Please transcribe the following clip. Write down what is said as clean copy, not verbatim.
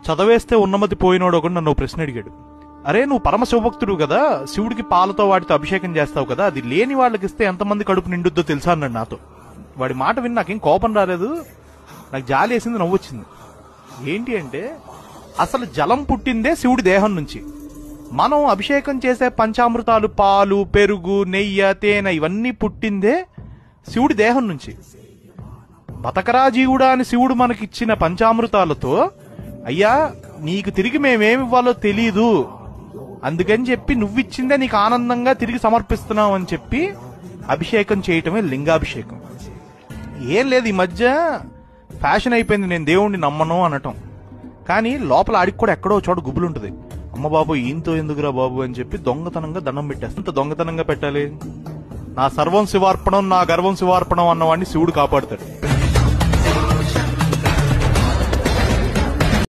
చదవేస్తే ఉన్నమతి పోయినోడు ఒకడు నన్ను ప్రశ్న అడిగాడు. అరే నువ్వు పరమ శివభక్తుడు కదా, శివుడికి పాలతో వాటితో అభిషేకం చేస్తావు కదా, అది లేని వాళ్ళకి ఇస్తే ఎంతమంది కడుపు నిండుద్దో తెలుసా అన్నాడు నాతో. వాడి మాట విని నాకేం కోపం రాలేదు, నాకు జాలి వేసింది, నవ్వు వచ్చింది. ఏంటి అంటే అసలు జలం పుట్టిందే శివుడి దేహం నుంచి. మనం అభిషేకం చేసే పంచామృతాలు, పాలు, పెరుగు, నెయ్యి, తేనె ఇవన్నీ పుట్టిందే శివుడి దేహం నుంచి. బతకరా జీవుడా అని శివుడు మనకిచ్చిన పంచామృతాలతో, అయ్యా నీకు తిరిగి మేమేమివ్వాలో తెలీదు, అందుకని చెప్పి నువ్విచ్చిందే నీకు ఆనందంగా తిరిగి సమర్పిస్తున్నావు అని చెప్పి అభిషేకం చేయటమే లింగాభిషేకం. ఏం లేదు, ఈ మధ్య ఫ్యాషన్ అయిపోయింది నేను దేవుణ్ణి నమ్మను అనటం. కానీ లోపల ఆడికి కూడా ఎక్కడో చోట గుబులుంటది. అమ్మ బాబు ఈయంతో ఎందుకురా బాబు అని చెప్పి దొంగతనంగా దండం పెట్టేస్తా. ఇంత దొంగతనంగా పెట్టాలి? నా సర్వం శివార్పణం, నా గర్వం శివార్పణం అన్నవాడిని శివుడు కాపాడుతాడు.